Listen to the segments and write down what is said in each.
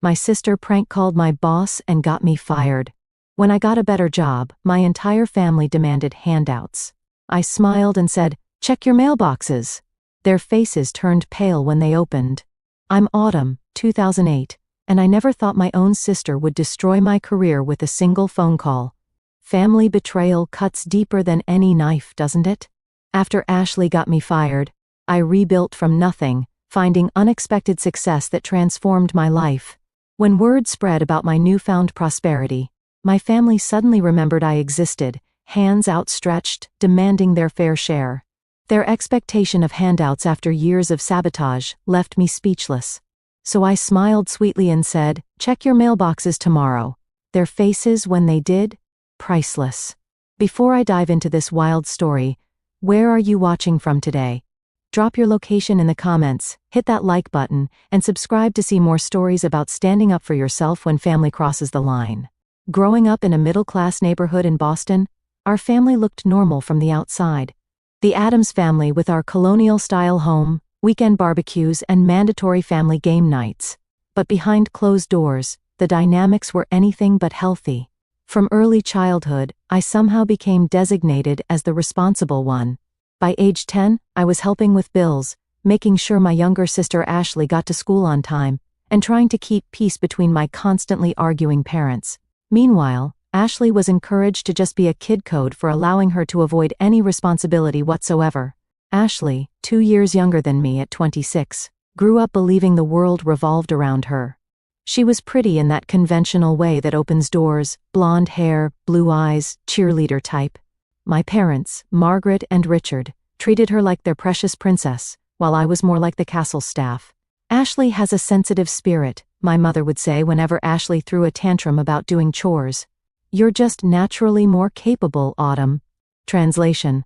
My sister prank called my boss and got me fired. When I got a better job, my entire family demanded handouts. I smiled and said, "Check your mailboxes." Their faces turned pale when they opened. I'm Autumn, 2008, and I never thought my own sister would destroy my career with a single phone call. Family betrayal cuts deeper than any knife, doesn't it? After Ashley got me fired, I rebuilt from nothing, finding unexpected success that transformed my life. When word spread about my newfound prosperity, my family suddenly remembered I existed, hands outstretched, demanding their fair share. Their expectation of handouts after years of sabotage left me speechless. So I smiled sweetly and said, "Check your mailboxes tomorrow." Their faces when they did? Priceless. Before I dive into this wild story, where are you watching from today? Drop your location in the comments, hit that like button, and subscribe to see more stories about standing up for yourself when family crosses the line. Growing up in a middle-class neighborhood in Boston, our family looked normal from the outside. The Addams family with our colonial-style home, weekend barbecues, and mandatory family game nights. But behind closed doors, the dynamics were anything but healthy. From early childhood, I somehow became designated as the responsible one. By age 10, I was helping with bills, making sure my younger sister Ashley got to school on time, and trying to keep peace between my constantly arguing parents. Meanwhile, Ashley was encouraged to just be a kid code for allowing her to avoid any responsibility whatsoever. Ashley, 2 years younger than me at 26, grew up believing the world revolved around her. She was pretty in that conventional way that opens doors, blonde hair, blue eyes, cheerleader type. My parents, Margaret and Richard, treated her like their precious princess, while I was more like the castle staff. "Ashley has a sensitive spirit," my mother would say whenever Ashley threw a tantrum about doing chores. "You're just naturally more capable, Autumn." Translation: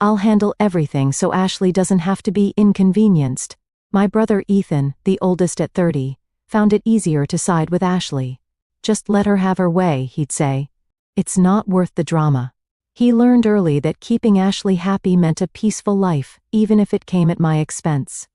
I'll handle everything so Ashley doesn't have to be inconvenienced. My brother Ethan, the oldest at 30, found it easier to side with Ashley. "Just let her have her way," he'd say. "It's not worth the drama." He learned early that keeping Ashley happy meant a peaceful life, even if it came at my expense.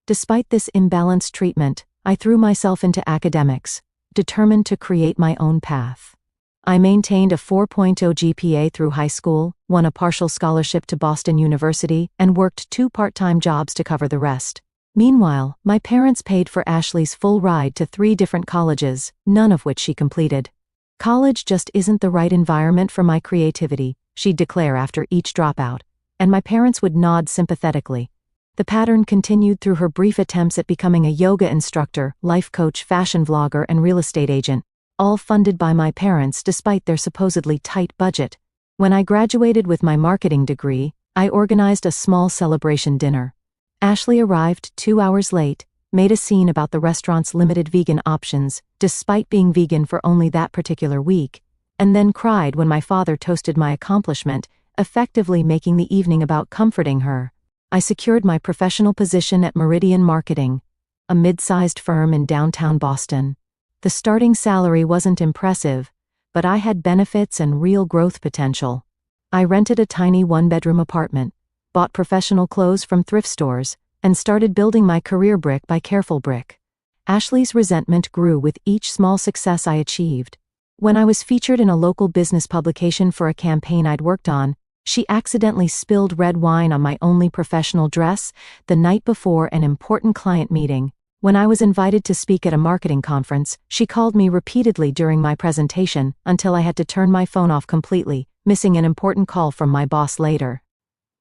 Despite this imbalanced treatment, I threw myself into academics, determined to create my own path. I maintained a 4.0 GPA through high school, won a partial scholarship to Boston University, and worked 2 part-time jobs to cover the rest. Meanwhile, my parents paid for Ashley's full ride to 3 different colleges, none of which she completed. "College just isn't the right environment for my creativity," she'd declare after each dropout, and my parents would nod sympathetically. The pattern continued through her brief attempts at becoming a yoga instructor, life coach, fashion vlogger, and real estate agent, all funded by my parents despite their supposedly tight budget. When I graduated with my marketing degree, I organized a small celebration dinner. Ashley arrived 2 hours late, made a scene about the restaurant's limited vegan options, despite being vegan for only that particular week, and then cried when my father toasted my accomplishment, effectively making the evening about comforting her. I secured my professional position at Meridian Marketing, a mid-sized firm in downtown Boston. The starting salary wasn't impressive, but I had benefits and real growth potential. I rented a tiny 1-bedroom apartment, bought professional clothes from thrift stores, and started building my career brick by careful brick. Ashley's resentment grew with each small success I achieved. When I was featured in a local business publication for a campaign I'd worked on, she accidentally spilled red wine on my only professional dress the night before an important client meeting. When I was invited to speak at a marketing conference, she called me repeatedly during my presentation until I had to turn my phone off completely, missing an important call from my boss later.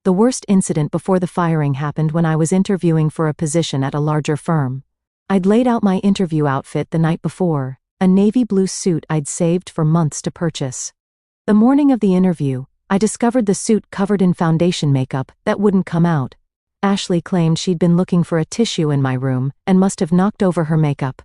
The worst incident before the firing happened when I was interviewing for a position at a larger firm. I'd laid out my interview outfit the night before, a navy blue suit I'd saved for months to purchase. The morning of the interview, I discovered the suit covered in foundation makeup that wouldn't come out. Ashley claimed she'd been looking for a tissue in my room and must have knocked over her makeup.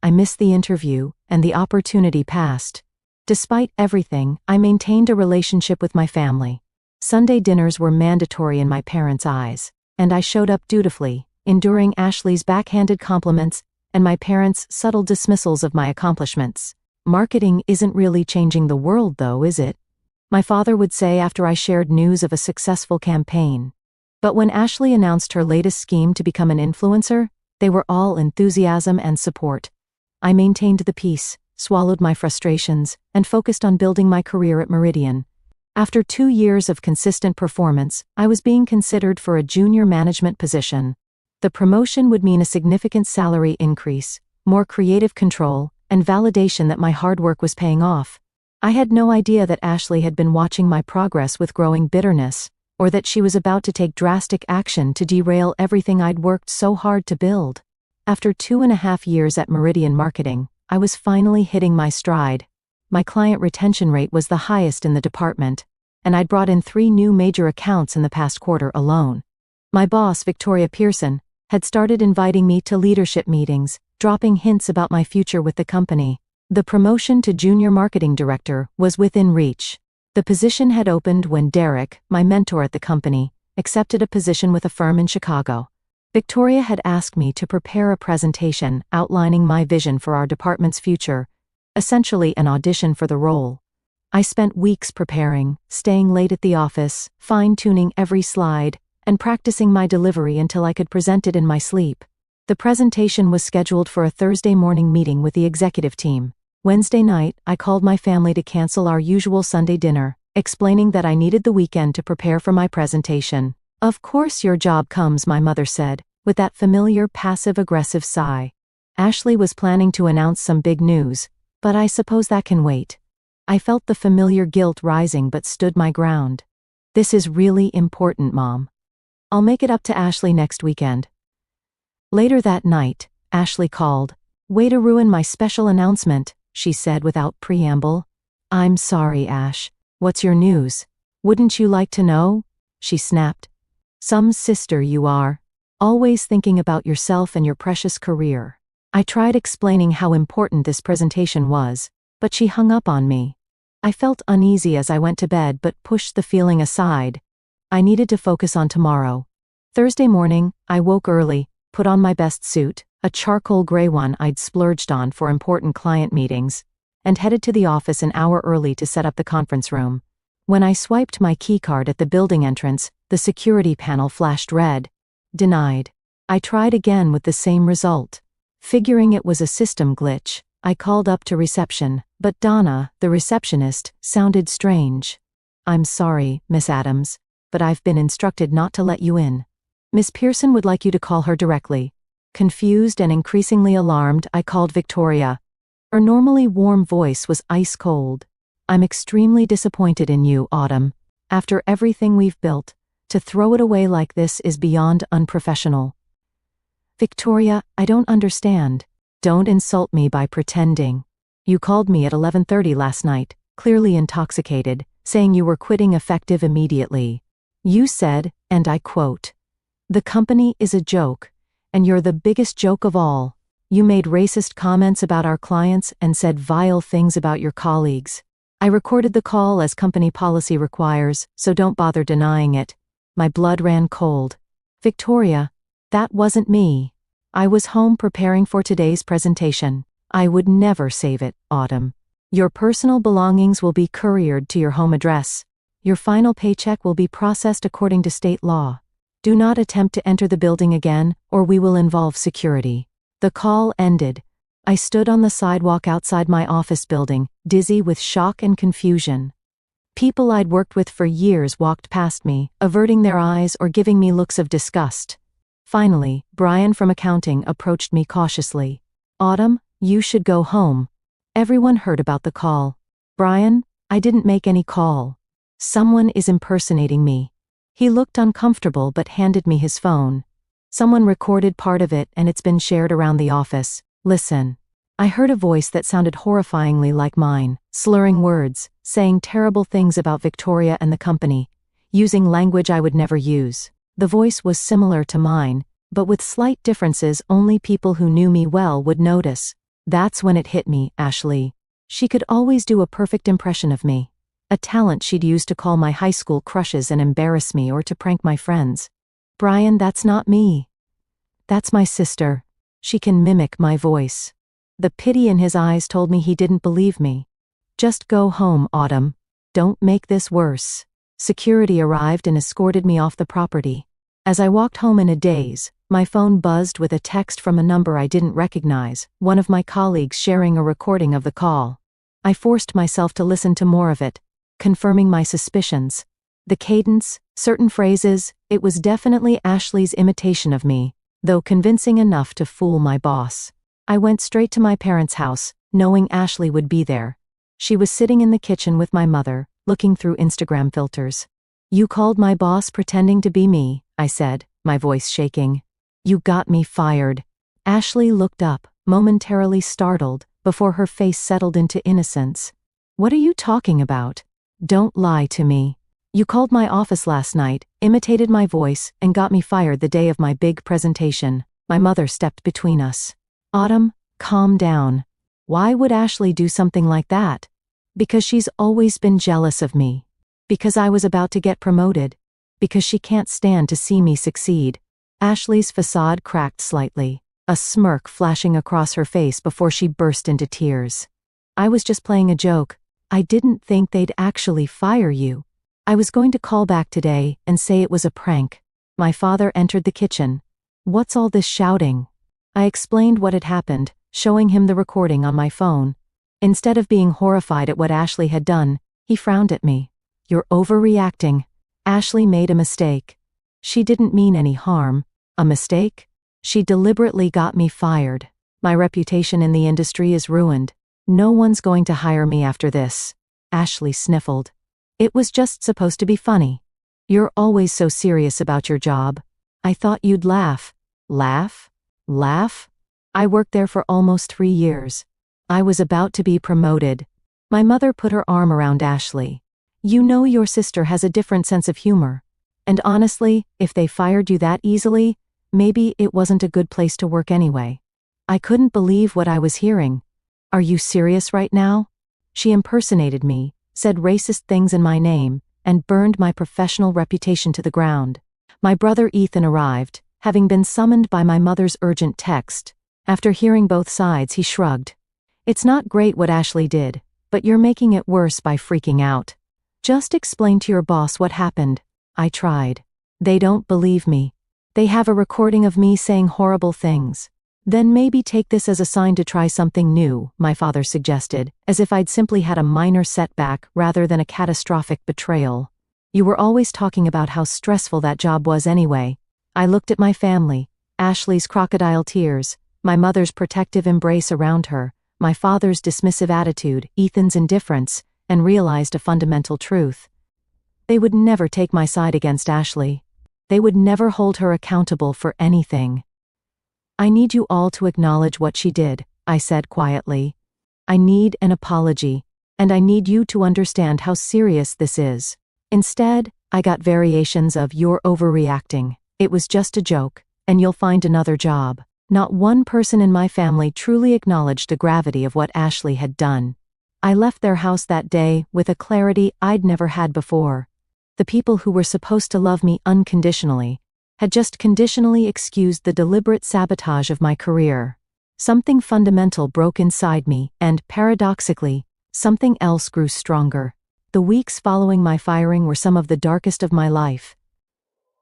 I missed the interview, and the opportunity passed. Despite everything, I maintained a relationship with my family. Sunday dinners were mandatory in my parents' eyes, and I showed up dutifully, enduring Ashley's backhanded compliments and my parents' subtle dismissals of my accomplishments. "Marketing isn't really changing the world though, is it?" my father would say after I shared news of a successful campaign. But when Ashley announced her latest scheme to become an influencer, they were all enthusiasm and support. I maintained the peace, swallowed my frustrations, and focused on building my career at Meridian. After 2 years of consistent performance, I was being considered for a junior management position. The promotion would mean a significant salary increase, more creative control, and validation that my hard work was paying off. I had no idea that Ashley had been watching my progress with growing bitterness, or that she was about to take drastic action to derail everything I'd worked so hard to build. After 2.5 years at Meridian Marketing, I was finally hitting my stride. My client retention rate was the highest in the department, and I'd brought in 3 new major accounts in the past quarter alone. My boss, Victoria Pearson, had started inviting me to leadership meetings, dropping hints about my future with the company. The promotion to junior marketing director was within reach. The position had opened when Derek, my mentor at the company, accepted a position with a firm in Chicago. Victoria had asked me to prepare a presentation outlining my vision for our department's future, essentially an audition for the role. I spent weeks preparing, staying late at the office, fine-tuning every slide, and practicing my delivery until I could present it in my sleep. The presentation was scheduled for a Thursday morning meeting with the executive team. Wednesday night, I called my family to cancel our usual Sunday dinner, explaining that I needed the weekend to prepare for my presentation. "Of course your job comes," my mother said, with that familiar passive-aggressive sigh. Ashley was planning to announce some big news, but I suppose that can wait. I felt the familiar guilt rising but stood my ground. "This is really important, Mom. I'll make it up to Ashley next weekend." Later that night, Ashley called. "Way to ruin my special announcement," she said without preamble. "I'm sorry, Ash. What's your news? Wouldn't you like to know?" she snapped. "Some sister you are. Always thinking about yourself and your precious career." I tried explaining how important this presentation was, but she hung up on me. I felt uneasy as I went to bed but pushed the feeling aside. I needed to focus on tomorrow. Thursday morning, I woke early, put on my best suit, a charcoal gray one I'd splurged on for important client meetings, and headed to the office an hour early to set up the conference room. When I swiped my keycard at the building entrance, the security panel flashed red. Denied. I tried again with the same result. Figuring it was a system glitch, I called up to reception, but Donna, the receptionist, sounded strange. "I'm sorry, Miss Adams, but I've been instructed not to let you in. Miss Pearson would like you to call her directly." Confused and increasingly alarmed, I called Victoria. Her normally warm voice was ice cold. "I'm extremely disappointed in you, Autumn. After everything we've built, to throw it away like this is beyond unprofessional." "Victoria, I don't understand." "Don't insult me by pretending. You called me at 11:30 last night, clearly intoxicated, saying you were quitting effective immediately. You said, and I quote, 'The company is a joke, and you're the biggest joke of all.' You made racist comments about our clients and said vile things about your colleagues. I recorded the call as company policy requires, so don't bother denying it." My blood ran cold. "Victoria, that wasn't me. I was home preparing for today's presentation. I would never save it, Autumn. Your personal belongings will be couriered to your home address. Your final paycheck will be processed according to state law. Do not attempt to enter the building again, or we will involve security." The call ended. I stood on the sidewalk outside my office building, dizzy with shock and confusion. People I'd worked with for years walked past me, averting their eyes or giving me looks of disgust. Finally, Brian from accounting approached me cautiously. "Autumn, you should go home." Everyone heard about the call. "Brian, I didn't make any call. Someone is impersonating me." He looked uncomfortable but handed me his phone. "Someone recorded part of it and it's been shared around the office. Listen." I heard a voice that sounded horrifyingly like mine, slurring words, saying terrible things about Victoria and the company, using language I would never use. The voice was similar to mine, but with slight differences only people who knew me well would notice. That's when it hit me, Ashley. She could always do a perfect impression of me. A talent she'd used to call my high school crushes and embarrass me or to prank my friends. "Brian, that's not me. That's my sister. She can mimic my voice." The pity in his eyes told me he didn't believe me. "Just go home, Autumn. Don't make this worse." Security arrived and escorted me off the property. As I walked home in a daze, my phone buzzed with a text from a number I didn't recognize, one of my colleagues sharing a recording of the call. I forced myself to listen to more of it, confirming my suspicions. The cadence, certain phrases, it was definitely Ashley's imitation of me, though convincing enough to fool my boss. I went straight to my parents' house, knowing Ashley would be there. She was sitting in the kitchen with my mother, looking through Instagram filters. "You called my boss pretending to be me," I said, my voice shaking. "You got me fired." Ashley looked up, momentarily startled, before her face settled into innocence. "What are you talking about? Don't lie to me. You called my office last night, imitated my voice, and got me fired the day of my big presentation." My mother stepped between us. "Autumn, calm down. Why would Ashley do something like that?" "Because she's always been jealous of me. Because I was about to get promoted. Because she can't stand to see me succeed." Ashley's facade cracked slightly, a smirk flashing across her face before she burst into tears. "I was just playing a joke. I didn't think they'd actually fire you. I was going to call back today and say it was a prank." My father entered the kitchen. "What's all this shouting?" I explained what had happened, showing him the recording on my phone. Instead of being horrified at what Ashley had done, he frowned at me. "You're overreacting. Ashley made a mistake. She didn't mean any harm." "A mistake? She deliberately got me fired. My reputation in the industry is ruined. No one's going to hire me after this." Ashley sniffled. "It was just supposed to be funny. You're always so serious about your job. I thought you'd laugh." "Laugh? Laugh? I worked there for almost 3 years. I was about to be promoted." My mother put her arm around Ashley. "You know your sister has a different sense of humor. And honestly, if they fired you that easily, maybe it wasn't a good place to work anyway." I couldn't believe what I was hearing. "Are you serious right now?" She impersonated me, said racist things in my name, and burned my professional reputation to the ground. My brother Ethan arrived, having been summoned by my mother's urgent text. After hearing both sides, he shrugged. "It's not great what Ashley did, but you're making it worse by freaking out. Just explain to your boss what happened." I tried. "They don't believe me. They have a recording of me saying horrible things." "Then maybe take this as a sign to try something new," my father suggested, as if I'd simply had a minor setback rather than a catastrophic betrayal. "You were always talking about how stressful that job was anyway." I looked at my family, Ashley's crocodile tears, my mother's protective embrace around her, my father's dismissive attitude, Ethan's indifference, and realized a fundamental truth. They would never take my side against Ashley. They would never hold her accountable for anything. "I need you all to acknowledge what she did," I said quietly. "I need an apology, and I need you to understand how serious this is." Instead, I got variations of "you're overreacting. It was just a joke, and you'll find another job." Not one person in my family truly acknowledged the gravity of what Ashley had done. I left their house that day with a clarity I'd never had before. The people who were supposed to love me unconditionally had just conditionally excused the deliberate sabotage of my career. Something fundamental broke inside me, and, paradoxically, something else grew stronger. The weeks following my firing were some of the darkest of my life.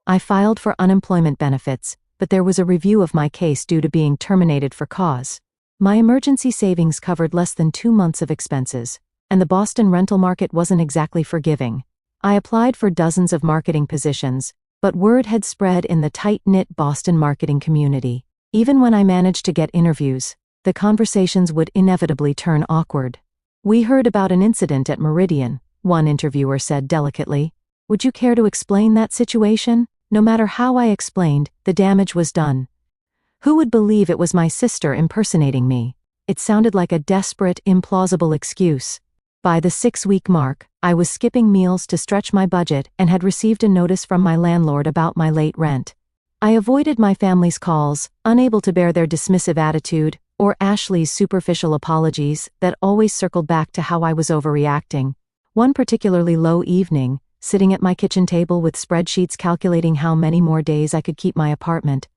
I filed for unemployment benefits, but there was a review of my case due to being terminated for cause. My emergency savings covered less than 2 months of expenses, and the Boston rental market wasn't exactly forgiving. I applied for dozens of marketing positions, but word had spread in the tight-knit Boston marketing community. Even when I managed to get interviews, the conversations would inevitably turn awkward. "We heard about an incident at Meridian," one interviewer said delicately. "Would you care to explain that situation?" No matter how I explained, the damage was done. Who would believe it was my sister impersonating me? It sounded like a desperate, implausible excuse. By the 6-week mark, I was skipping meals to stretch my budget and had received a notice from my landlord about my late rent. I avoided my family's calls, unable to bear their dismissive attitude, or Ashley's superficial apologies that always circled back to how I was overreacting. One particularly low evening, sitting at my kitchen table with spreadsheets calculating how many more days I could keep my apartment,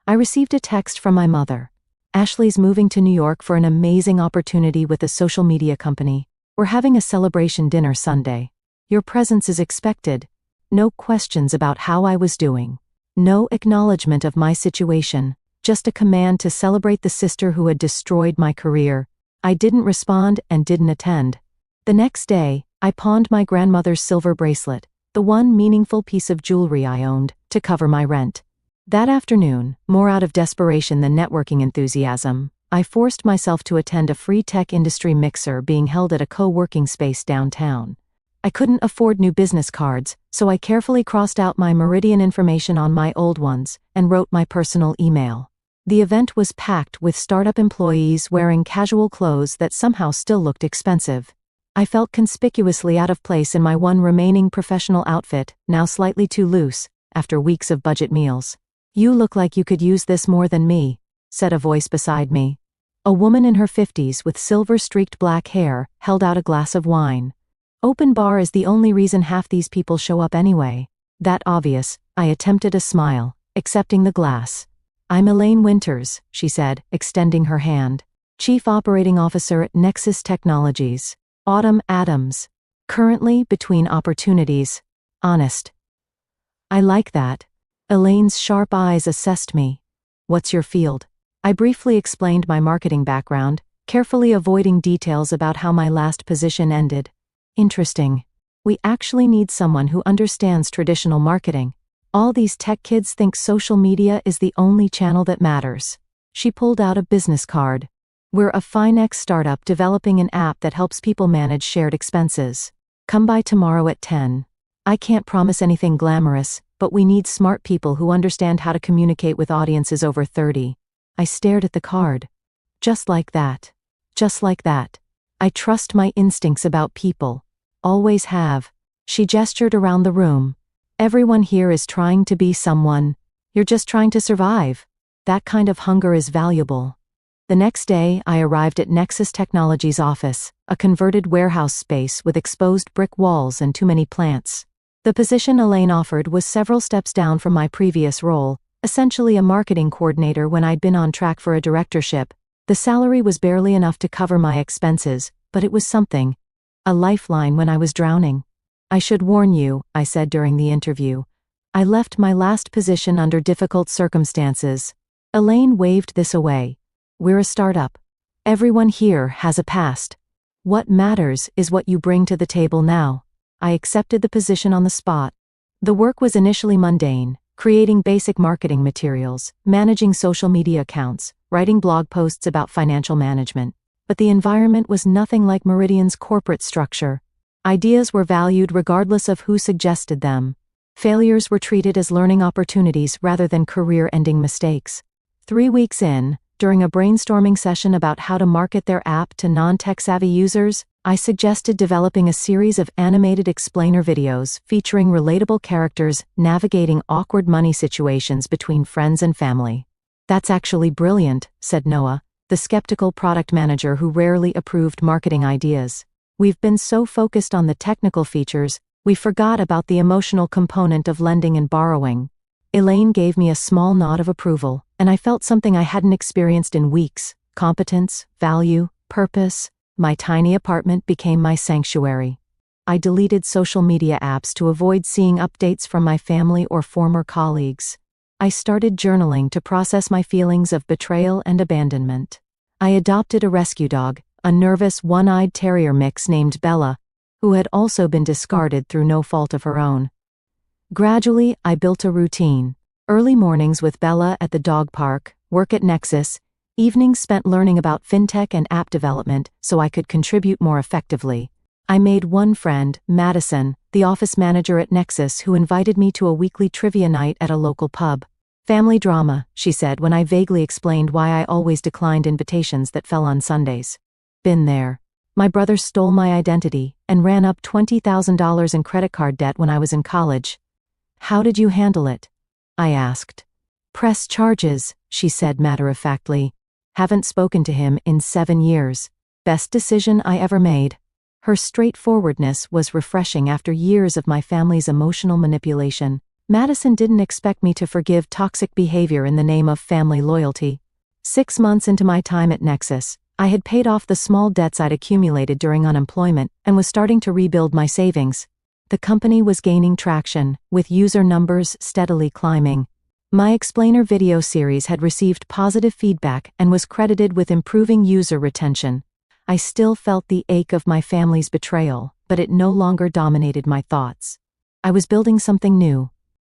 I received a text from my mother. "Ashley's moving to New York for an amazing opportunity with a social media company. We're having a celebration dinner Sunday. Your presence is expected. No questions about how I was doing." No acknowledgement of my situation, just a command to celebrate the sister who had destroyed my career. I didn't respond and didn't attend. The next day, I pawned my grandmother's silver bracelet, the one meaningful piece of jewelry I owned, to cover my rent. That afternoon, more out of desperation than networking enthusiasm, I forced myself to attend a free tech industry mixer being held at a co-working space downtown. I couldn't afford new business cards, so I carefully crossed out my Meridian information on my old ones and wrote my personal email. The event was packed with startup employees wearing casual clothes that somehow still looked expensive. I felt conspicuously out of place in my one remaining professional outfit, now slightly too loose, after weeks of budget meals. "You look like you could use this more than me," said a voice beside me. A woman in her 50s with silver-streaked black hair held out a glass of wine. Open bar is the only reason half these people show up anyway. That obvious, I attempted a smile, accepting the glass. "I'm Elaine Winters," she said, extending her hand. "Chief Operating Officer at Nexus Technologies. Autumn Adams. Currently between opportunities. Honest." "I like that." Elaine's sharp eyes assessed me. "What's your field?" I briefly explained my marketing background, carefully avoiding details about how my last position ended. "Interesting. We actually need someone who understands traditional marketing. All these tech kids think social media is the only channel that matters." She pulled out a business card. "We're a Finex startup developing an app that helps people manage shared expenses. Come by tomorrow at 10. I can't promise anything glamorous, but we need smart people who understand how to communicate with audiences over 30. I stared at the card. Just like that. Just like that. I trust my instincts about people. Always have. She gestured around the room. "Everyone here is trying to be someone. You're just trying to survive. That kind of hunger is valuable." The next day, I arrived at Nexus Technologies' office, a converted warehouse space with exposed brick walls and too many plants. The position Elaine offered was several steps down from my previous role, essentially a marketing coordinator when I'd been on track for a directorship. The salary was barely enough to cover my expenses, but it was something. A lifeline when I was drowning. "I should warn you," I said during the interview. "I left my last position under difficult circumstances." Elaine waved this away. "We're a startup. Everyone here has a past. What matters is what you bring to the table now." I accepted the position on the spot. The work was initially mundane, creating basic marketing materials, managing social media accounts, writing blog posts about financial management. But the environment was nothing like Meridian's corporate structure. Ideas were valued regardless of who suggested them. Failures were treated as learning opportunities rather than career-ending mistakes. 3 weeks in, during a brainstorming session about how to market their app to non-tech-savvy users, I suggested developing a series of animated explainer videos featuring relatable characters navigating awkward money situations between friends and family. "That's actually brilliant," said Noah, the skeptical product manager who rarely approved marketing ideas. "We've been so focused on the technical features, we forgot about the emotional component of lending and borrowing." Elaine gave me a small nod of approval, and I felt something I hadn't experienced in weeks: competence, value, purpose. My tiny apartment became my sanctuary. I deleted social media apps to avoid seeing updates from my family or former colleagues. I started journaling to process my feelings of betrayal and abandonment. I adopted a rescue dog, a nervous one-eyed terrier mix named Bella, who had also been discarded through no fault of her own. Gradually, I built a routine. Early mornings with Bella at the dog park, work at Nexus, evenings spent learning about fintech and app development so I could contribute more effectively. I made one friend, Madison, the office manager at Nexus, who invited me to a weekly trivia night at a local pub. "Family drama," she said when I vaguely explained why I always declined invitations that fell on Sundays. "Been there. My brother stole my identity and ran up $20,000 in credit card debt when I was in college." "How did you handle it?" I asked. "Press charges," she said matter-of-factly. "Haven't spoken to him in 7 years. Best decision I ever made." Her straightforwardness was refreshing after years of my family's emotional manipulation. Madison didn't expect me to forgive toxic behavior in the name of family loyalty. 6 months into my time at Nexus, I had paid off the small debts I'd accumulated during unemployment and was starting to rebuild my savings. The company was gaining traction, with user numbers steadily climbing. My explainer video series had received positive feedback and was credited with improving user retention. I still felt the ache of my family's betrayal, but it no longer dominated my thoughts. I was building something new.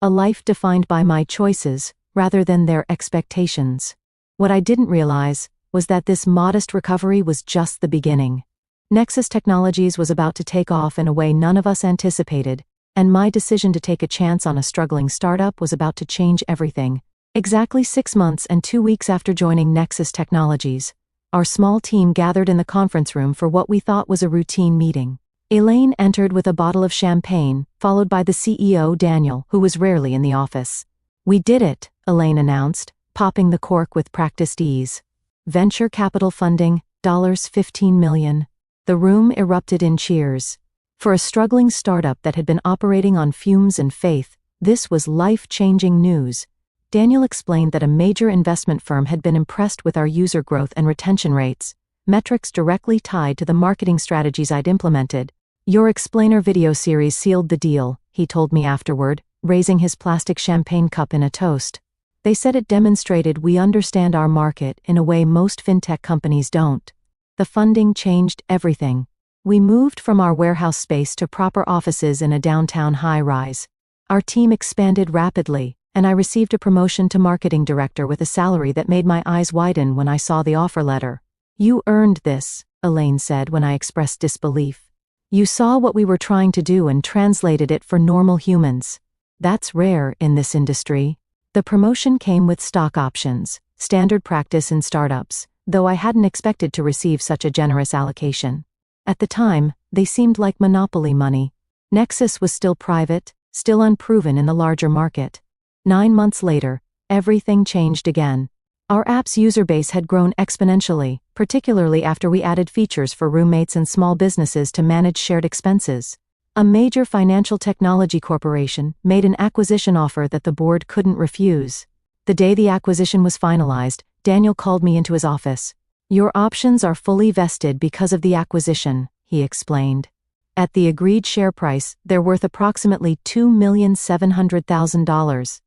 A life defined by my choices, rather than their expectations. What I didn't realize was that this modest recovery was just the beginning. Nexus Technologies was about to take off in a way none of us anticipated, and my decision to take a chance on a struggling startup was about to change everything. Exactly 6 months and 2 weeks after joining Nexus Technologies, our small team gathered in the conference room for what we thought was a routine meeting. Elaine entered with a bottle of champagne, followed by the CEO, Daniel, who was rarely in the office. "We did it," Elaine announced, popping the cork with practiced ease. "Venture capital funding, $15 million. The room erupted in cheers. For a struggling startup that had been operating on fumes and faith, this was life-changing news. Daniel explained that a major investment firm had been impressed with our user growth and retention rates, metrics directly tied to the marketing strategies I'd implemented. "Your explainer video series sealed the deal," he told me afterward, raising his plastic champagne cup in a toast. "They said it demonstrated we understand our market in a way most fintech companies don't." The funding changed everything. We moved from our warehouse space to proper offices in a downtown high-rise. Our team expanded rapidly, and I received a promotion to marketing director with a salary that made my eyes widen when I saw the offer letter. "You earned this," Elaine said when I expressed disbelief. "You saw what we were trying to do and translated it for normal humans. That's rare in this industry." The promotion came with stock options, standard practice in startups, though I hadn't expected to receive such a generous allocation. At the time, they seemed like monopoly money. Nexus was still private, still unproven in the larger market. 9 months later, everything changed again. Our app's user base had grown exponentially, particularly after we added features for roommates and small businesses to manage shared expenses. A major financial technology corporation made an acquisition offer that the board couldn't refuse. The day the acquisition was finalized, Daniel called me into his office. "Your options are fully vested because of the acquisition," he explained. "At the agreed share price, they're worth approximately $2,700,000.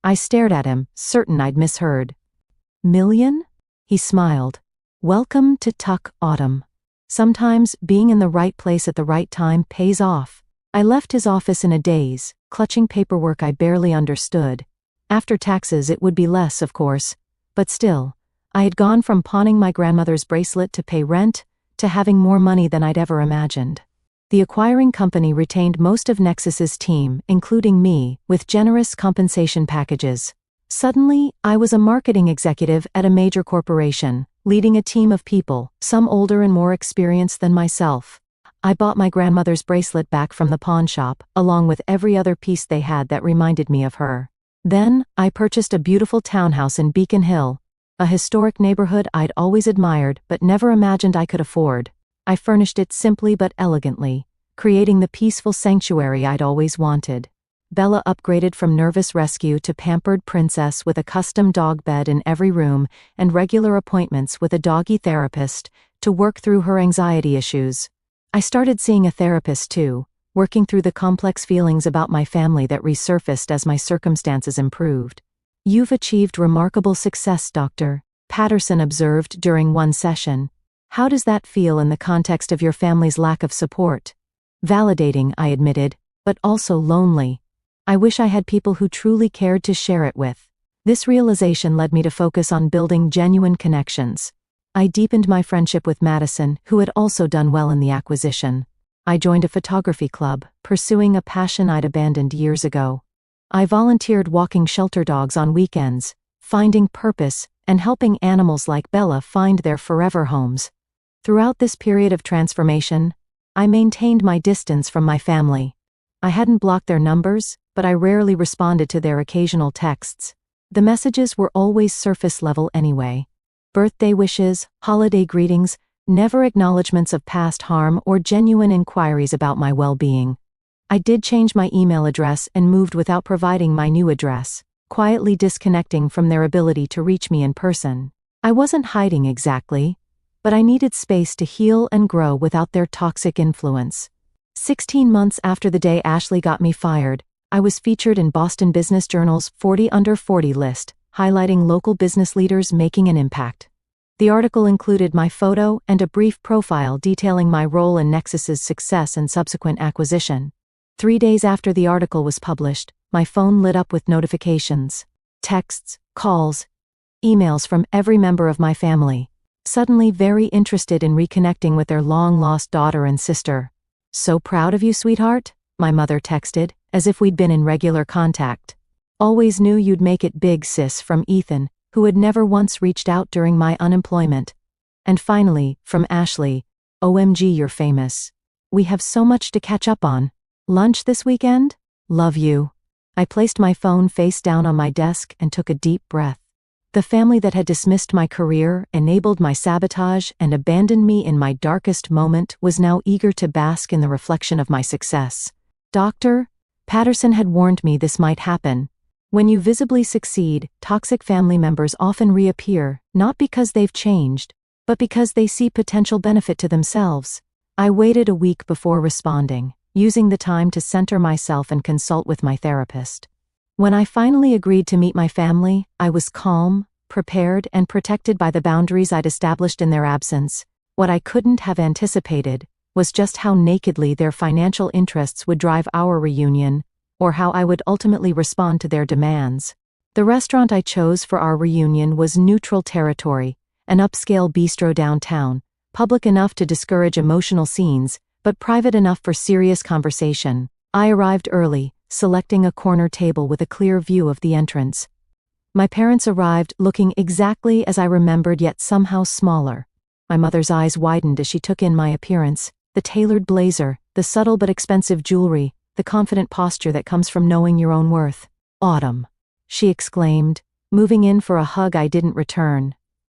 I stared at him, certain I'd misheard. "Million?" He smiled. "Welcome to Tuck Autumn. Sometimes being in the right place at the right time pays off." I left his office in a daze, clutching paperwork I barely understood. After taxes it would be less, of course, but still, I had gone from pawning my grandmother's bracelet to pay rent, to having more money than I'd ever imagined. The acquiring company retained most of Nexus's team, including me, with generous compensation packages. Suddenly, I was a marketing executive at a major corporation, leading a team of people, some older and more experienced than myself. I bought my grandmother's bracelet back from the pawn shop, along with every other piece they had that reminded me of her. Then, I purchased a beautiful townhouse in Beacon Hill, a historic neighborhood I'd always admired but never imagined I could afford. I furnished it simply but elegantly, creating the peaceful sanctuary I'd always wanted. Bella upgraded from nervous rescue to pampered princess with a custom dog bed in every room and regular appointments with a doggy therapist to work through her anxiety issues. I started seeing a therapist too, working through the complex feelings about my family that resurfaced as my circumstances improved. "You've achieved remarkable success, Doctor," Patterson observed during one session. "How does that feel in the context of your family's lack of support?" "Validating," I admitted, "but also lonely. I wish I had people who truly cared to share it with." This realization led me to focus on building genuine connections. I deepened my friendship with Madison, who had also done well in the acquisition. I joined a photography club, pursuing a passion I'd abandoned years ago. I volunteered walking shelter dogs on weekends, finding purpose, and helping animals like Bella find their forever homes. Throughout this period of transformation, I maintained my distance from my family. I hadn't blocked their numbers, but I rarely responded to their occasional texts. The messages were always surface level anyway. Birthday wishes, holiday greetings, never acknowledgments of past harm or genuine inquiries about my well-being. I did change my email address and moved without providing my new address, quietly disconnecting from their ability to reach me in person. I wasn't hiding exactly, but I needed space to heal and grow without their toxic influence. 16 months after the day Ashley got me fired, I was featured in Boston Business Journal's 40 Under 40 list, highlighting local business leaders making an impact. The article included my photo and a brief profile detailing my role in Nexus's success and subsequent acquisition. 3 days after the article was published, my phone lit up with notifications, texts, calls, emails from every member of my family, suddenly very interested in reconnecting with their long-lost daughter and sister. "So proud of you, sweetheart," my mother texted, as if we'd been in regular contact. "Always knew you'd make it big, sis," from Ethan, who had never once reached out during my unemployment. And finally, from Ashley, "OMG, you're famous. We have so much to catch up on. Lunch this weekend? Love you." I placed my phone face down on my desk and took a deep breath. The family that had dismissed my career, enabled my sabotage, and abandoned me in my darkest moment was now eager to bask in the reflection of my success. "Dr. Patterson had warned me this might happen. When you visibly succeed, toxic family members often reappear, not because they've changed, but because they see potential benefit to themselves." I waited a week before responding, using the time to center myself and consult with my therapist. When I finally agreed to meet my family, I was calm, prepared, and protected by the boundaries I'd established in their absence. What I couldn't have anticipated was just how nakedly their financial interests would drive our reunion, or how I would ultimately respond to their demands. The restaurant I chose for our reunion was neutral territory, an upscale bistro downtown, public enough to discourage emotional scenes, but private enough for serious conversation. I arrived early, selecting a corner table with a clear view of the entrance. My parents arrived looking exactly as I remembered, yet somehow smaller. My mother's eyes widened as she took in my appearance, the tailored blazer, the subtle but expensive jewelry, the confident posture that comes from knowing your own worth. "Autumn," she exclaimed, moving in for a hug I didn't return.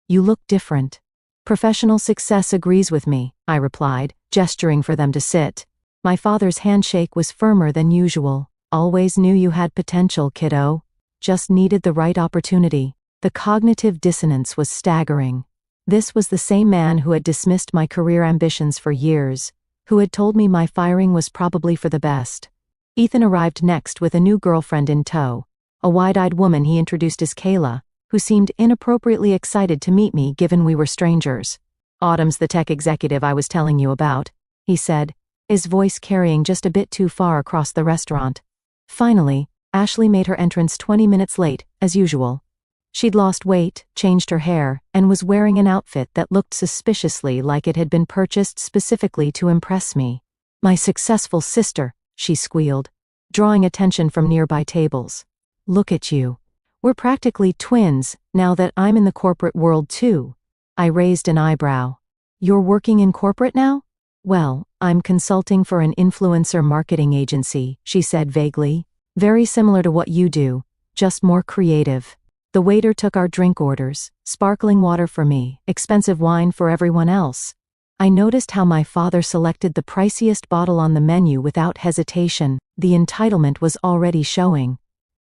"You look different." "Professional success agrees with me," I replied, gesturing for them to sit. My father's handshake was firmer than usual. "Always knew you had potential, kiddo. Just needed the right opportunity." The cognitive dissonance was staggering. This was the same man who had dismissed my career ambitions for years, who had told me my firing was probably for the best. Ethan arrived next with a new girlfriend in tow, a wide-eyed woman he introduced as Kayla, who seemed inappropriately excited to meet me given we were strangers. "Autumn's the tech executive I was telling you about," he said, his voice carrying just a bit too far across the restaurant. Finally, Ashley made her entrance 20 minutes late, as usual. She'd lost weight, changed her hair, and was wearing an outfit that looked suspiciously like it had been purchased specifically to impress me. "My successful sister," she squealed, drawing attention from nearby tables. "Look at you. We're practically twins, now that I'm in the corporate world too." I raised an eyebrow. "You're working in corporate now?" "Well, I'm consulting for an influencer marketing agency," she said vaguely. "Very similar to what you do, just more creative." The waiter took our drink orders, sparkling water for me, expensive wine for everyone else. I noticed how my father selected the priciest bottle on the menu without hesitation. The entitlement was already showing.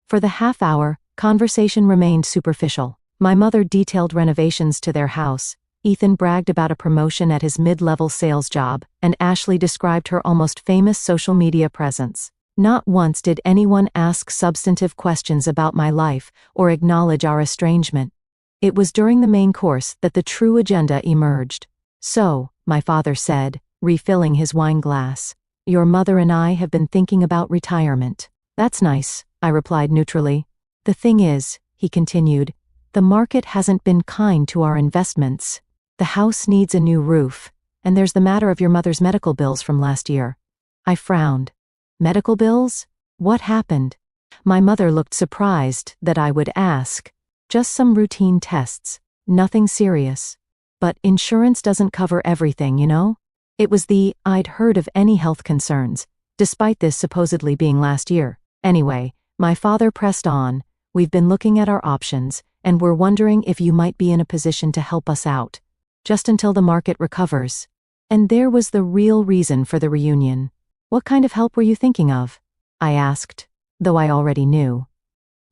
For the half hour, conversation remained superficial. My mother detailed renovations to their house, Ethan bragged about a promotion at his mid-level sales job, and Ashley described her almost famous social media presence. Not once did anyone ask substantive questions about my life or acknowledge our estrangement. It was during the main course that the true agenda emerged. "So," my father said, refilling his wine glass, "your mother and I have been thinking about retirement." "That's nice," I replied neutrally. "The thing is," he continued, "the market hasn't been kind to our investments. The house needs a new roof, and there's the matter of your mother's medical bills from last year." I frowned. "Medical bills? What happened?" My mother looked surprised that I would ask. "Just some routine tests. Nothing serious. But insurance doesn't cover everything, you know?" It was I'd heard of any health concerns, despite this supposedly being last year. "Anyway," my father pressed on, "we've been looking at our options, and we're wondering if you might be in a position to help us out. Just until the market recovers." And there was the real reason for the reunion. "What kind of help were you thinking of?" I asked, though I already knew.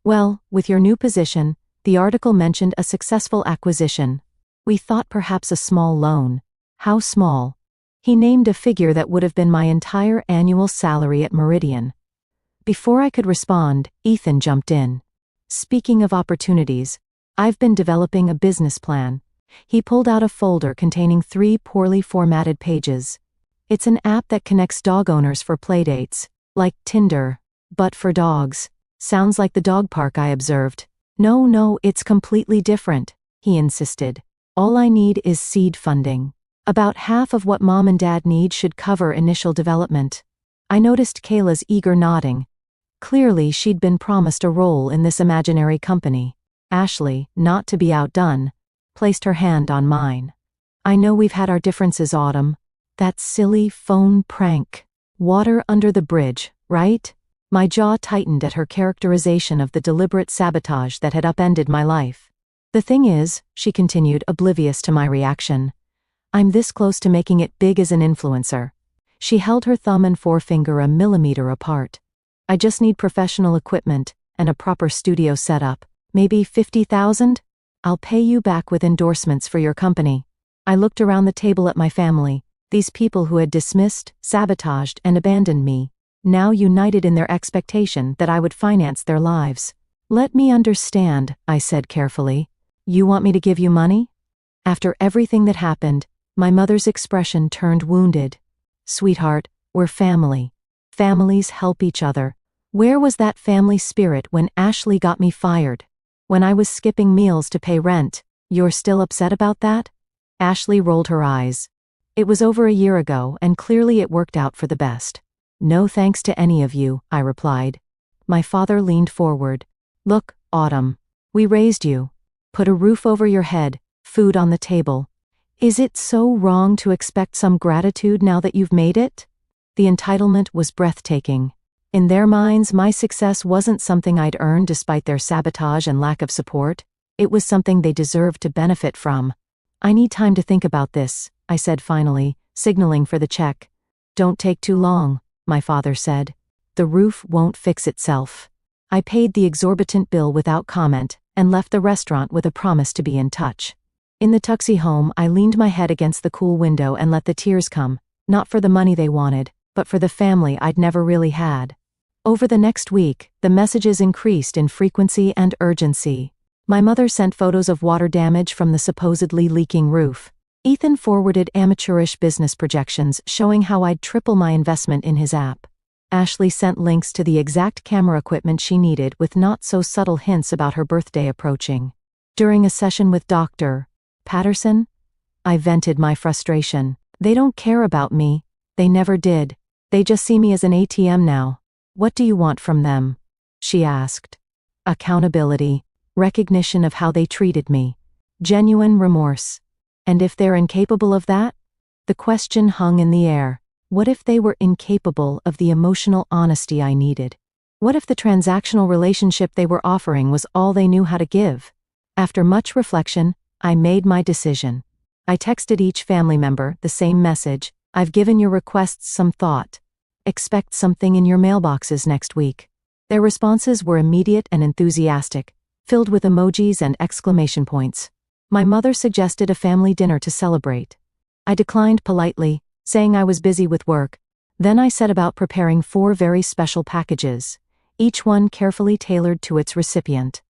"Well, with your new position, the article mentioned a successful acquisition. We thought perhaps a small loan." "How small?" He named a figure that would have been my entire annual salary at Meridian. Before I could respond, Ethan jumped in. Speaking of opportunities, I've been developing a business plan. He pulled out a folder containing 3 poorly formatted pages. It's an app that connects dog owners for playdates, like Tinder, but for dogs. Sounds like the dog park, I observed. No, it's completely different, he insisted. All I need is seed funding. About half of what Mom and Dad need should cover initial development. I noticed Kayla's eager nodding. Clearly she'd been promised a role in this imaginary company. Ashley, not to be outdone, placed her hand on mine. I know we've had our differences, Autumn. That silly phone prank. Water under the bridge, right? My jaw tightened at her characterization of the deliberate sabotage that had upended my life. The thing is, she continued, oblivious to my reaction, I'm this close to making it big as an influencer. She held her thumb and forefinger a millimeter apart. I just need professional equipment and a proper studio setup. Maybe 50,000? I'll pay you back with endorsements for your company. I looked around the table at my family, these people who had dismissed, sabotaged, and abandoned me, now united in their expectation that I would finance their lives. Let me understand, I said carefully. You want me to give you money? After everything that happened, my mother's expression turned wounded. Sweetheart, we're family. Families help each other. Where was that family spirit when Ashley got me fired? When I was skipping meals to pay rent? You're still upset about that? Ashley rolled her eyes. It was over a year ago, and clearly it worked out for the best. No thanks to any of you, I replied. My father leaned forward. Look, Autumn. We raised you. Put a roof over your head, food on the table. Is it so wrong to expect some gratitude now that you've made it? The entitlement was breathtaking. In their minds, my success wasn't something I'd earned despite their sabotage and lack of support. It was something they deserved to benefit from. I need time to think about this, I said finally, signaling for the check. Don't take too long, my father said. The roof won't fix itself. I paid the exorbitant bill without comment and left the restaurant with a promise to be in touch. In the Tuxie home, I leaned my head against the cool window and let the tears come, not for the money they wanted, but for the family I'd never really had. Over the next week, the messages increased in frequency and urgency. My mother sent photos of water damage from the supposedly leaking roof. Ethan forwarded amateurish business projections showing how I'd triple my investment in his app. Ashley sent links to the exact camera equipment she needed with not-so-subtle hints about her birthday approaching. During a session with Dr. Patterson, I vented my frustration. They don't care about me. They never did. They just see me as an ATM now. What do you want from them? She asked. Accountability. Recognition of how they treated me. Genuine remorse. And if they're incapable of that? The question hung in the air. What if they were incapable of the emotional honesty I needed? What if the transactional relationship they were offering was all they knew how to give? After much reflection, I made my decision. I texted each family member the same message. I've given your requests some thought. Expect something in your mailboxes next week. Their responses were immediate and enthusiastic, filled with emojis and exclamation points. My mother suggested a family dinner to celebrate. I declined politely, saying I was busy with work. Then I set about preparing 4 very special packages, each one carefully tailored to its recipient.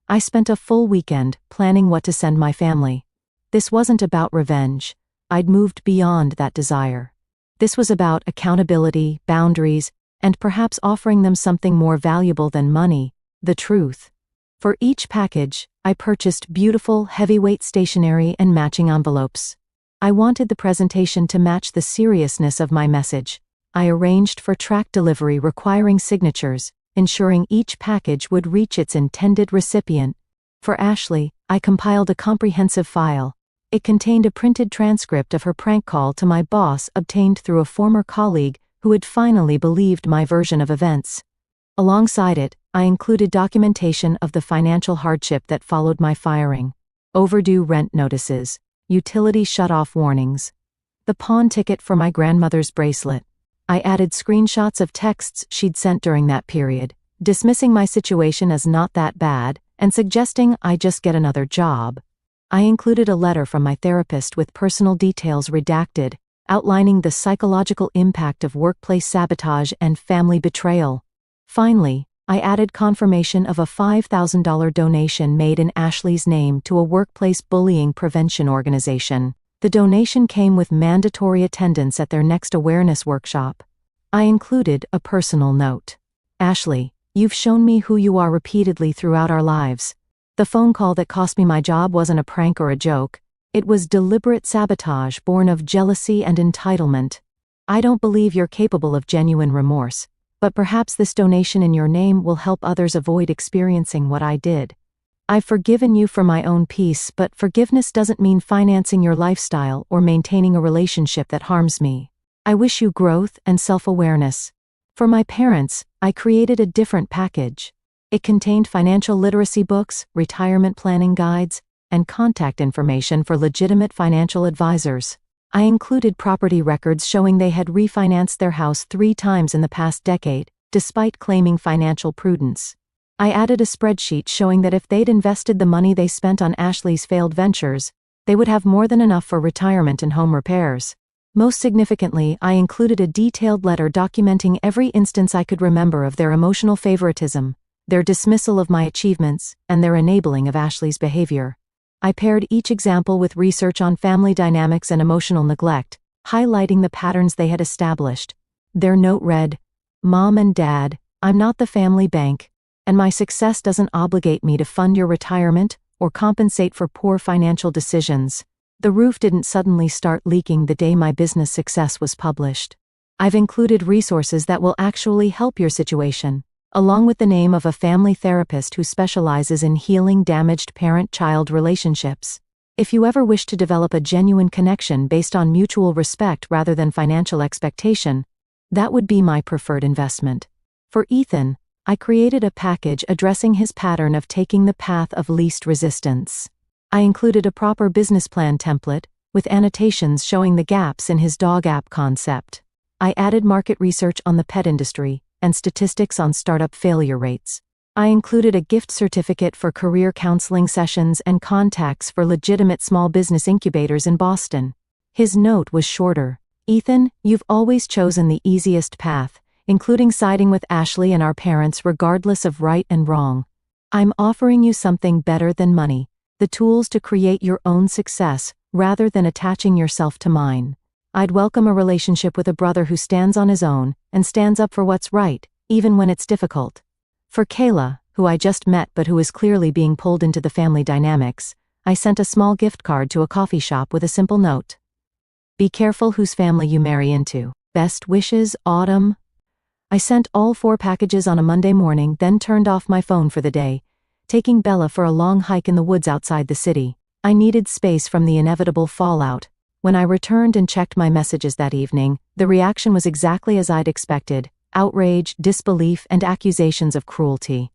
I spent a full weekend planning what to send my family. This wasn't about revenge. I'd moved beyond that desire. This was about accountability, boundaries, and perhaps offering them something more valuable than money, the truth. For each package, I purchased beautiful, heavyweight stationery and matching envelopes. I wanted the presentation to match the seriousness of my message. I arranged for track delivery requiring signatures, ensuring each package would reach its intended recipient. For Ashley, I compiled a comprehensive file. It contained a printed transcript of her prank call to my boss obtained through a former colleague who had finally believed my version of events. Alongside it, I included documentation of the financial hardship that followed my firing. Overdue rent notices, utility shut-off warnings, the pawn ticket for my grandmother's bracelet. I added screenshots of texts she'd sent during that period, dismissing my situation as not that bad and suggesting I just get another job. I included a letter from my therapist with personal details redacted, outlining the psychological impact of workplace sabotage and family betrayal. Finally, I added confirmation of a $5,000 donation made in Ashley's name to a workplace bullying prevention organization. The donation came with mandatory attendance at their next awareness workshop. I included a personal note. Ashley, you've shown me who you are repeatedly throughout our lives. The phone call that cost me my job wasn't a prank or a joke. It was deliberate sabotage born of jealousy and entitlement. I don't believe you're capable of genuine remorse, but perhaps this donation in your name will help others avoid experiencing what I did. I've forgiven you for my own peace, but forgiveness doesn't mean financing your lifestyle or maintaining a relationship that harms me. I wish you growth and self-awareness. For my parents, I created a different package. It contained financial literacy books, retirement planning guides, and contact information for legitimate financial advisors. I included property records showing they had refinanced their house 3 times in the past decade, despite claiming financial prudence. I added a spreadsheet showing that if they'd invested the money they spent on Ashley's failed ventures, they would have more than enough for retirement and home repairs. Most significantly, I included a detailed letter documenting every instance I could remember of their emotional favoritism, their dismissal of my achievements, and their enabling of Ashley's behavior. I paired each example with research on family dynamics and emotional neglect, highlighting the patterns they had established. Their note read, "Mom and Dad, I'm not the family bank, and my success doesn't obligate me to fund your retirement or compensate for poor financial decisions." The roof didn't suddenly start leaking the day my business success was published. I've included resources that will actually help your situation, along with the name of a family therapist who specializes in healing damaged parent-child relationships. If you ever wish to develop a genuine connection based on mutual respect rather than financial expectation, that would be my preferred investment. For Ethan, I created a package addressing his pattern of taking the path of least resistance. I included a proper business plan template, with annotations showing the gaps in his dog app concept. I added market research on the pet industry, and statistics on startup failure rates. I included a gift certificate for career counseling sessions and contacts for legitimate small business incubators in Boston. His note was shorter. "Ethan, you've always chosen the easiest path, including siding with Ashley and our parents regardless of right and wrong. I'm offering you something better than money, the tools to create your own success rather than attaching yourself to mine. I'd welcome a relationship with a brother who stands on his own and stands up for what's right, even when it's difficult." For Kayla, who I just met but who is clearly being pulled into the family dynamics, I sent a small gift card to a coffee shop with a simple note. "Be careful whose family you marry into. Best wishes, Autumn." I sent all 4 packages on a Monday morning, then turned off my phone for the day, taking Bella for a long hike in the woods outside the city. I needed space from the inevitable fallout. When I returned and checked my messages that evening, the reaction was exactly as I'd expected: outrage, disbelief, and accusations of cruelty.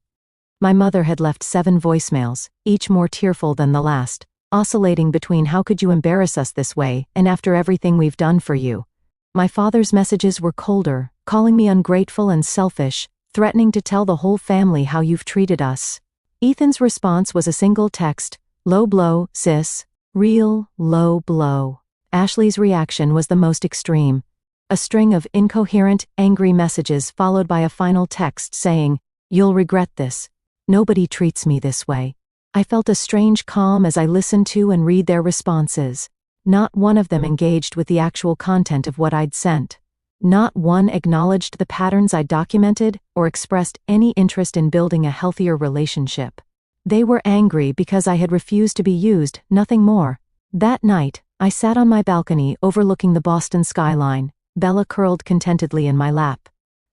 My mother had left 7 voicemails, each more tearful than the last, oscillating between "how could you embarrass us this way" and "after everything we've done for you." My father's messages were colder, calling me ungrateful and selfish, threatening to tell the whole family how you've treated us. Ethan's response was a single text: "Low blow, sis. Real low blow." Ashley's reaction was the most extreme. A string of incoherent, angry messages followed by a final text saying, "You'll regret this. Nobody treats me this way." I felt a strange calm as I listened to and read their responses. Not one of them engaged with the actual content of what I'd sent. Not one acknowledged the patterns I documented or expressed any interest in building a healthier relationship. They were angry because I had refused to be used, nothing more. That night, I sat on my balcony overlooking the Boston skyline, Bella curled contentedly in my lap.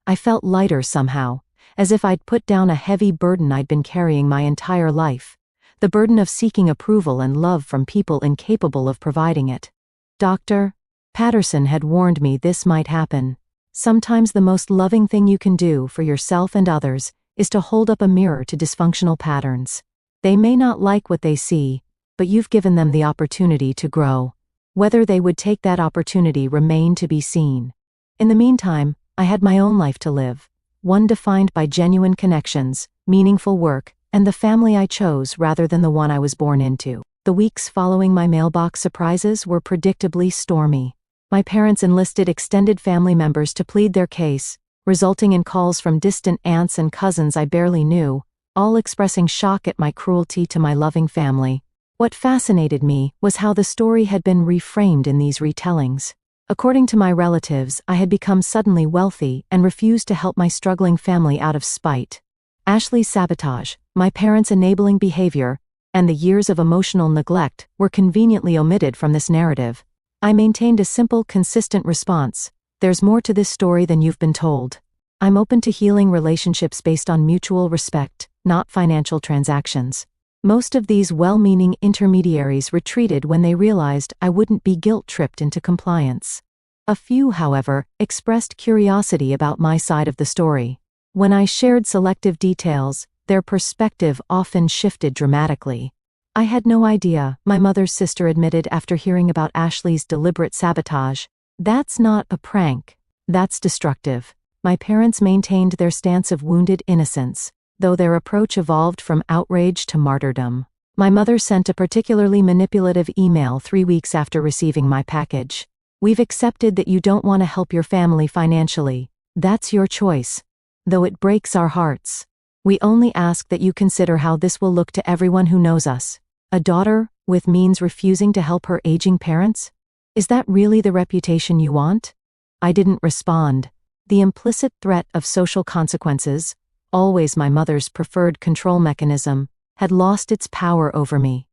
I felt lighter somehow, as if I'd put down a heavy burden I'd been carrying my entire life, the burden of seeking approval and love from people incapable of providing it. Dr. Patterson had warned me this might happen. Sometimes the most loving thing you can do for yourself and others is to hold up a mirror to dysfunctional patterns. They may not like what they see, but you've given them the opportunity to grow. Whether they would take that opportunity remained to be seen. In the meantime, I had my own life to live, one defined by genuine connections, meaningful work, and the family I chose rather than the one I was born into. The weeks following my mailbox surprises were predictably stormy. My parents enlisted extended family members to plead their case, resulting in calls from distant aunts and cousins I barely knew, all expressing shock at my cruelty to my loving family. What fascinated me was how the story had been reframed in these retellings. According to my relatives, I had become suddenly wealthy and refused to help my struggling family out of spite. Ashley's sabotage, my parents' enabling behavior, and the years of emotional neglect were conveniently omitted from this narrative. I maintained a simple, consistent response. There's more to this story than you've been told. I'm open to healing relationships based on mutual respect, not financial transactions. Most of these well-meaning intermediaries retreated when they realized I wouldn't be guilt-tripped into compliance. A few, however, expressed curiosity about my side of the story. When I shared selective details, their perspective often shifted dramatically. I had no idea, my mother's sister admitted after hearing about Ashley's deliberate sabotage. That's not a prank. That's destructive. My parents maintained their stance of wounded innocence, though their approach evolved from outrage to martyrdom. My mother sent a particularly manipulative email 3 weeks after receiving my package. We've accepted that you don't want to help your family financially. That's your choice. Though it breaks our hearts. We only ask that you consider how this will look to everyone who knows us. A daughter with means refusing to help her aging parents? Is that really the reputation you want? I didn't respond. The implicit threat of social consequences, always my mother's preferred control mechanism, had lost its power over me.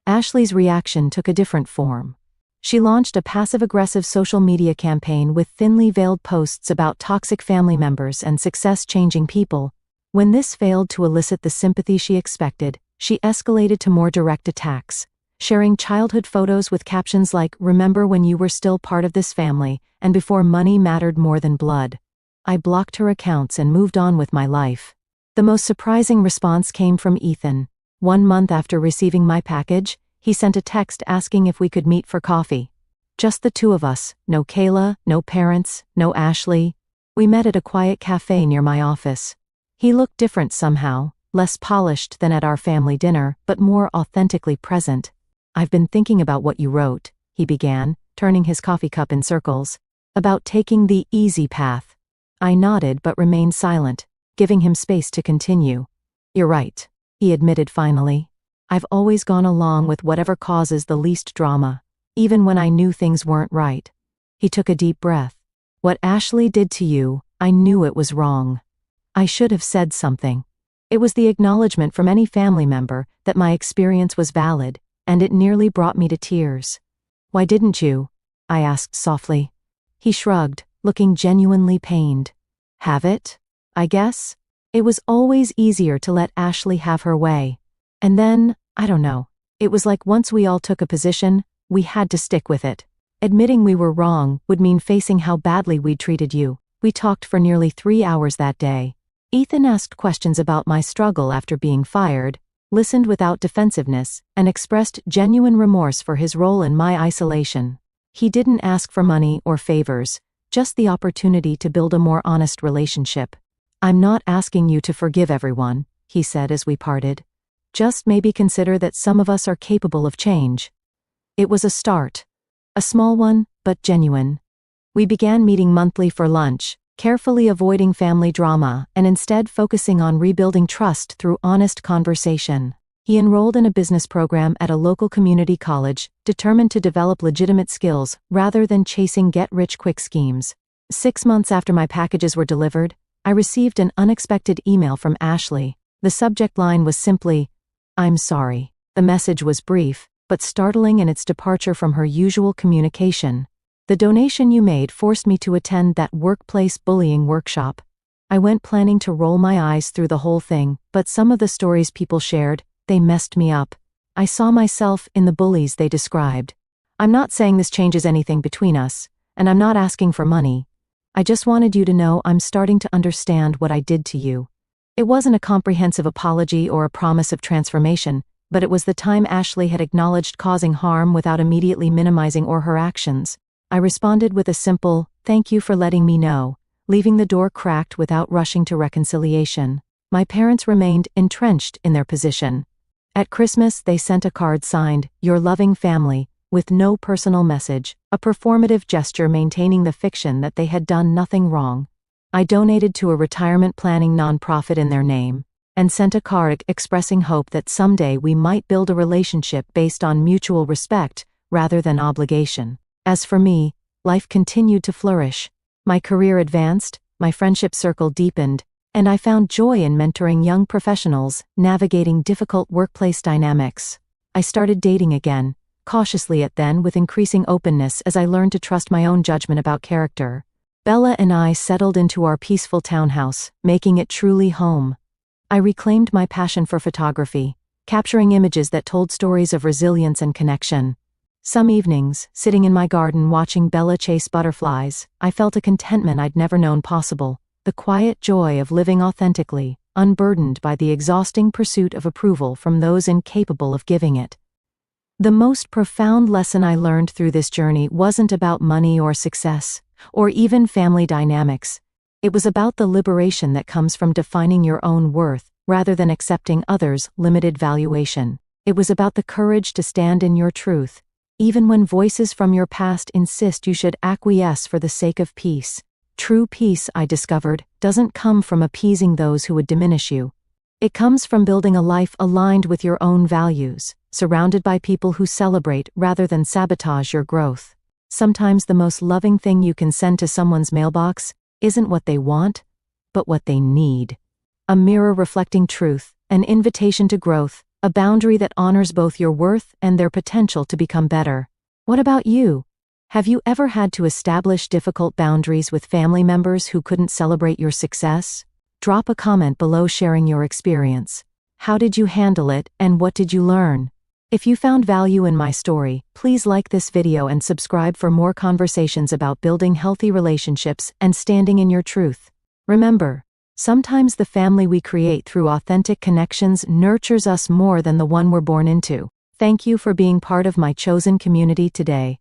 Ashley's reaction took a different form. She launched a passive-aggressive social media campaign with thinly veiled posts about toxic family members and success-changing people. When this failed to elicit the sympathy she expected, she escalated to more direct attacks, sharing childhood photos with captions like, "Remember when you were still part of this family, and before money mattered more than blood." I blocked her accounts and moved on with my life. The most surprising response came from Ethan. 1 month after receiving my package, he sent a text asking if we could meet for coffee. Just the two of us, no Kayla, no parents, no Ashley. We met at a quiet cafe near my office. He looked different somehow, less polished than at our family dinner, but more authentically present. "I've been thinking about what you wrote," he began, turning his coffee cup in circles, "about taking the easy path." I nodded but remained silent, giving him space to continue. "You're right," he admitted finally. "I've always gone along with whatever causes the least drama, even when I knew things weren't right." He took a deep breath. "What Ashley did to you, I knew it was wrong. I should have said something." It was the acknowledgement from any family member that my experience was valid, and it nearly brought me to tears. "Why didn't you?" I asked softly. He shrugged, looking genuinely pained. "Have it? I guess. It was always easier to let Ashley have her way. And then, I don't know. It was like once we all took a position, we had to stick with it. Admitting we were wrong would mean facing how badly we'd treated you." We talked for nearly 3 hours that day. Ethan asked questions about my struggle after being fired, listened without defensiveness, and expressed genuine remorse for his role in my isolation. He didn't ask for money or favors, just the opportunity to build a more honest relationship. "I'm not asking you to forgive everyone," he said as we parted. "Just maybe consider that some of us are capable of change." It was a start. A small one, but genuine. We began meeting monthly for lunch, carefully avoiding family drama and instead focusing on rebuilding trust through honest conversation. He enrolled in a business program at a local community college, determined to develop legitimate skills rather than chasing get-rich-quick schemes. 6 months after my packages were delivered, I received an unexpected email from Ashley. The subject line was simply, "I'm sorry." The message was brief, but startling in its departure from her usual communication. "The donation you made forced me to attend that workplace bullying workshop." I went planning to roll my eyes through the whole thing, but some of the stories people shared, they messed me up. I saw myself in the bullies they described. "I'm not saying this changes anything between us, and I'm not asking for money. I just wanted you to know I'm starting to understand what I did to you." It wasn't a comprehensive apology or a promise of transformation, but it was the time Ashley had acknowledged causing harm without immediately minimizing her actions. I responded with a simple, "Thank you for letting me know," leaving the door cracked without rushing to reconciliation. My parents remained entrenched in their position. At Christmas, they sent a card signed, "Your loving family," with no personal message, a performative gesture maintaining the fiction that they had done nothing wrong. I donated to a retirement planning nonprofit in their name, and sent a card expressing hope that someday we might build a relationship based on mutual respect rather than obligation. As for me, life continued to flourish. My career advanced, my friendship circle deepened, and I found joy in mentoring young professionals navigating difficult workplace dynamics. I started dating again, cautiously at then with increasing openness as I learned to trust my own judgment about character. Bella and I settled into our peaceful townhouse, making it truly home. I reclaimed my passion for photography, capturing images that told stories of resilience and connection. Some evenings, sitting in my garden watching Bella chase butterflies, I felt a contentment I'd never known possible, the quiet joy of living authentically, unburdened by the exhausting pursuit of approval from those incapable of giving it. The most profound lesson I learned through this journey wasn't about money or success, or even family dynamics. It was about the liberation that comes from defining your own worth, rather than accepting others' limited valuation. It was about the courage to stand in your truth, even when voices from your past insist you should acquiesce for the sake of peace. True peace, I discovered, doesn't come from appeasing those who would diminish you. It comes from building a life aligned with your own values, surrounded by people who celebrate rather than sabotage your growth. Sometimes the most loving thing you can send to someone's mailbox isn't what they want, but what they need. A mirror reflecting truth, an invitation to growth, a boundary that honors both your worth and their potential to become better. What about you? Have you ever had to establish difficult boundaries with family members who couldn't celebrate your success? Drop a comment below sharing your experience. How did you handle it, and what did you learn? If you found value in my story, please like this video and subscribe for more conversations about building healthy relationships and standing in your truth. Remember, sometimes the family we create through authentic connections nurtures us more than the one we're born into. Thank you for being part of my chosen community today.